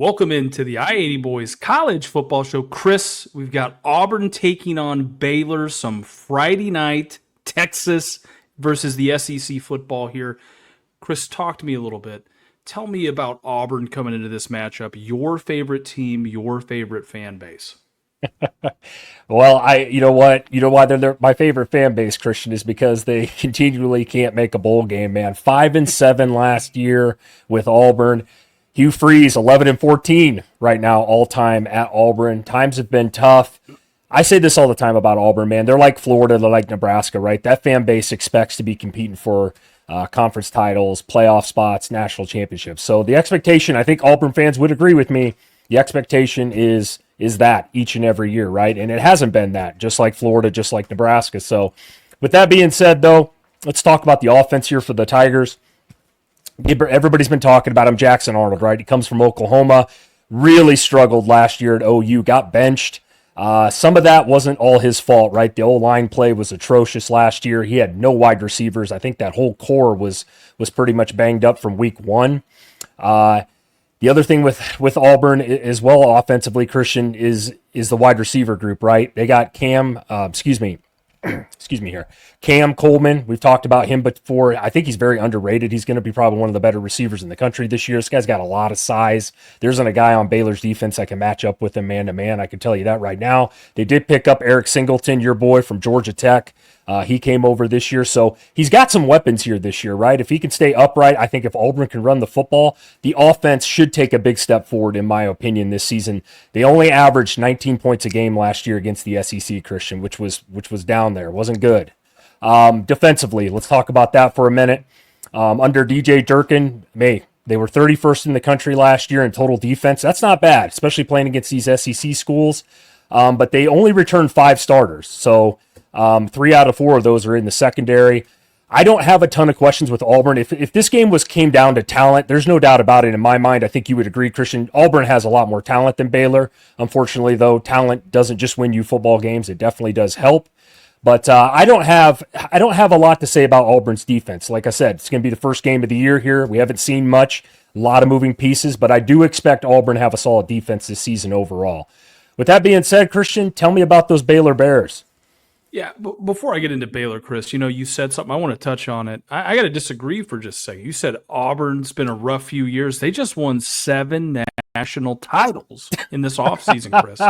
Welcome into the I-80 Boys College Football Show. Chris, we've got Auburn taking on Baylor, some Friday night, Texas versus the SEC football here. Chris, talk to me a little bit. Tell me about Auburn coming into this matchup, your favorite team, your favorite fan base. Well, you know what? You know why they're my favorite fan base, Christian, is because they continually can't make a bowl game, man. 5-7 last year with Auburn. Hugh Freeze, 11-14 right now, all time at Auburn. Times have been tough. I say this all the time about Auburn, man. They're like Florida, they're like Nebraska, right? That fan base expects to be competing for conference titles, playoff spots, national championships. So the expectation, I think Auburn fans would agree with me. The expectation is that each and every year, right? And it hasn't been that, just like Florida, just like Nebraska. So with that being said, though, let's talk about the offense here for the Tigers. Everybody's been talking about him, Jackson Arnold, right? He comes from Oklahoma, really struggled last year at OU, got benched. Some of that wasn't all his fault, right? The O-line play was atrocious last year. He had no wide receivers. I think that whole core was pretty much banged up from week one. The other thing with Auburn as well offensively, Christian, is the wide receiver group, right? They got Cam Coleman. We've talked about him before. I think he's very underrated. He's going to be probably one of the better receivers in the country this year. This guy's got a lot of size. There isn't a guy on Baylor's defense that can match up with him man to man. I can tell you that right now. They did pick up Eric Singleton, your boy from Georgia Tech. He came over this year, so he's got some weapons here this year, right? If he can stay upright, I think if Auburn can run the football, the offense should take a big step forward, in my opinion, this season. They only averaged 19 points a game last year against the SEC, Christian, which was down there. It wasn't good. Defensively, let's talk about that for a minute. Under DJ Durkin, they were 31st in the country last year in total defense. That's not bad, especially playing against these SEC schools. But they only returned 5 starters, so 3 out of 4 of those are in the secondary. I don't have a ton of questions with Auburn. If this game came down to talent, there's no doubt about it in my mind. I think you would agree, Christian. Auburn has a lot more talent than Baylor. Unfortunately, though, talent doesn't just win you football games. It definitely does help. But I don't have a lot to say about Auburn's defense. Like I said, it's going to be the first game of the year here. We haven't seen much, a lot of moving pieces, but I do expect Auburn to have a solid defense this season overall. With that being said, Christian, tell me about those Baylor Bears. Yeah, before I get into Baylor, Chris, you said something. I want to touch on it. I got to disagree for just a second. You said Auburn's been a rough few years. They just won 7 national titles in this offseason, Chris.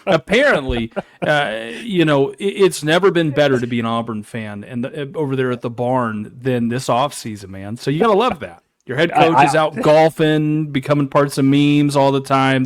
Apparently, it's never been better to be an Auburn fan and over there at the barn than this offseason, man. So you got to love that. Your head coach is out golfing, becoming parts of memes all the time.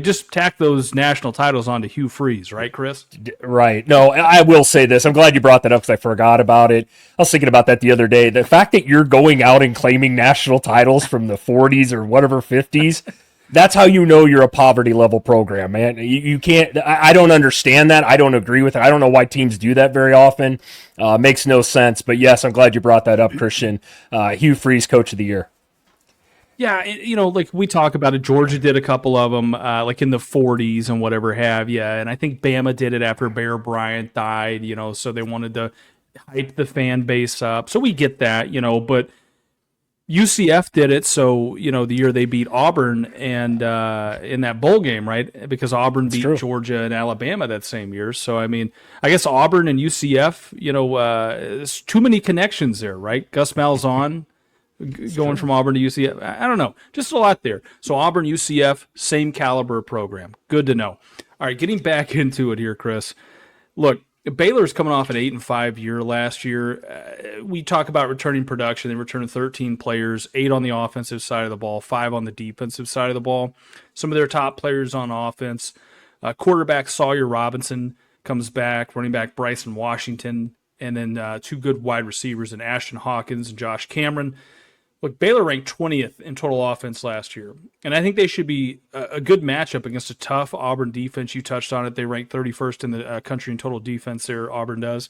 Just tack those national titles onto Hugh Freeze, right, Chris? Right. No, I will say this. I'm glad you brought that up because I forgot about it. I was thinking about that the other day. The fact that you're going out and claiming national titles from the 40s or whatever 50s, that's how you know you're a poverty level program, man. You can't. I don't understand that. I don't agree with it. I don't know why teams do that very often. Makes no sense. But yes, I'm glad you brought that up, Christian. Hugh Freeze, Coach of the Year. Yeah, like we talk about it, Georgia did a couple of them, like in the 40s and whatever have you. And I think Bama did it after Bear Bryant died, so they wanted to hype the fan base up. So we get that, but UCF did it. So, the year they beat Auburn and in that bowl game, right? Because Auburn beat Georgia and Alabama that same year. So, I guess Auburn and UCF, there's too many connections there, right? Gus Malzahn going from Auburn to UCF. I don't know. Just a lot there. So Auburn, UCF, same caliber program. Good to know. All right, getting back into it here, Chris. Look, Baylor's coming off an 8-5 year last year. We talk about returning production. They returned 13 players, 8 on the offensive side of the ball, 5 on the defensive side of the ball. Some of their top players on offense. Quarterback Sawyer Robinson comes back, running back Bryson Washington, and then 2 good wide receivers in Ashton Hawkins and Josh Cameron. Look, Baylor ranked 20th in total offense last year, and I think they should be a good matchup against a tough Auburn defense. You touched on it. They ranked 31st in the country in total defense there, Auburn does.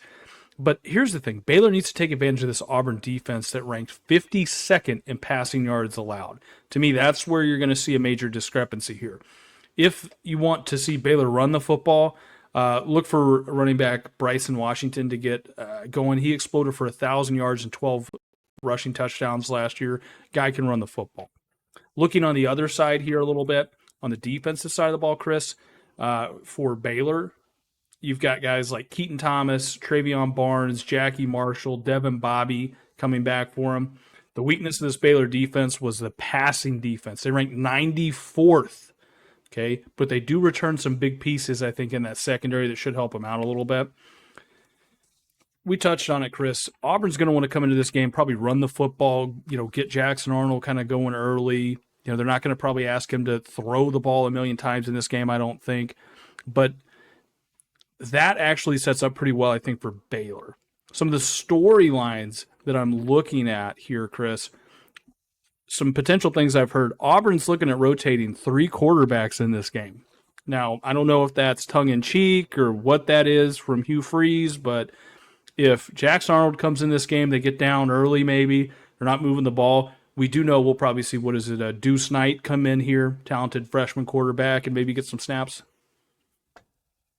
But here's the thing. Baylor needs to take advantage of this Auburn defense that ranked 52nd in passing yards allowed. To me, that's where you're going to see a major discrepancy here. If you want to see Baylor run the football, look for running back Bryson Washington to get going. He exploded for 1,000 yards and 12 rushing touchdowns last year. Guy can run the football. Looking on the other side here a little bit, on the defensive side of the ball, Chris, for Baylor, you've got guys like Keaton Thomas, Travion Barnes, Jackie Marshall, Devin Bobby coming back for him. The weakness of this Baylor defense was the passing defense. They ranked 94th, okay? But they do return some big pieces, I think, in that secondary that should help them out a little bit. We touched on it, Chris. Auburn's going to want to come into this game, probably run the football, get Jackson Arnold kind of going early. They're not going to probably ask him to throw the ball a million times in this game, I don't think. But that actually sets up pretty well, I think, for Baylor. Some of the storylines that I'm looking at here, Chris, some potential things I've heard. Auburn's looking at rotating 3 quarterbacks in this game. Now, I don't know if that's tongue-in-cheek or what that is from Hugh Freeze, but if Jackson Arnold comes in this game, they get down early maybe, they're not moving the ball, we do know we'll probably see, Deuce Knight come in here, talented freshman quarterback, and maybe get some snaps.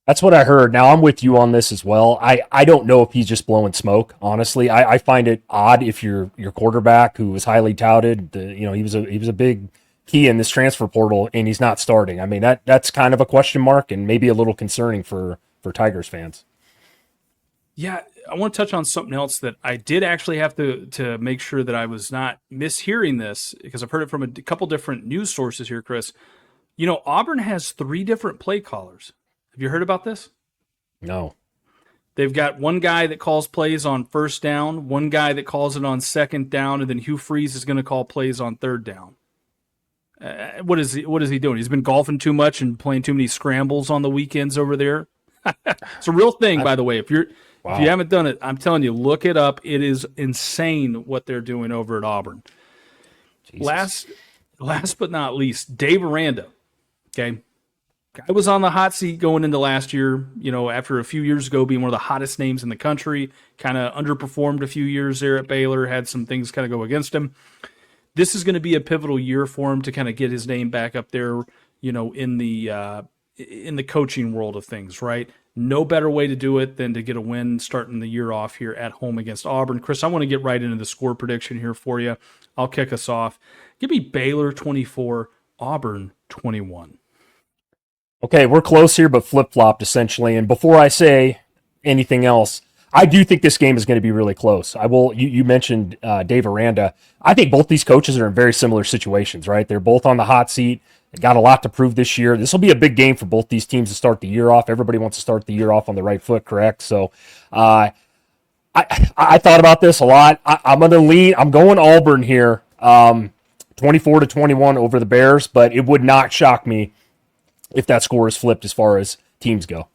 That's what I heard. Now, I'm with you on this as well. I don't know if he's just blowing smoke, honestly. I find it odd if your quarterback, who was highly touted, he was a big key in this transfer portal, and he's not starting. I mean, that's kind of a question mark and maybe a little concerning for Tigers fans. Yeah, I want to touch on something else that I did actually have to make sure that I was not mishearing this, because I've heard it from a couple different news sources here, Chris. Auburn has 3 different play callers. Have you heard about this? No. They've got one guy that calls plays on first down, one guy that calls it on second down, and then Hugh Freeze is going to call plays on third down. What is he doing? He's been golfing too much and playing too many scrambles on the weekends over there. It's a real thing, by the way. If you haven't done it, I'm telling you, look it up. It is insane what they're doing over at Auburn. Jesus. Last but not least, Dave Aranda. Okay. Guy was on the hot seat going into last year, after a few years ago being one of the hottest names in the country, kind of underperformed a few years there at Baylor, had some things kind of go against him. This is going to be a pivotal year for him to kind of get his name back up there, in the coaching world of things, right? No better way to do it than to get a win starting the year off here at home against Auburn. Chris, I want to get right into the score prediction here for you. I'll kick us off. Give me Baylor 24, Auburn 21. Okay, we're close here, but flip-flopped essentially. And before I say anything else, I do think this game is going to be really close. You mentioned Dave Aranda. I think both these coaches are in very similar situations, right? They're both on the hot seat. They got a lot to prove this year. This will be a big game for both these teams to start the year off. Everybody wants to start the year off on the right foot, correct? So I thought about this a lot. I'm going to lean. I'm going Auburn here, 24-21 over the Bears, but it would not shock me if that score is flipped as far as teams go.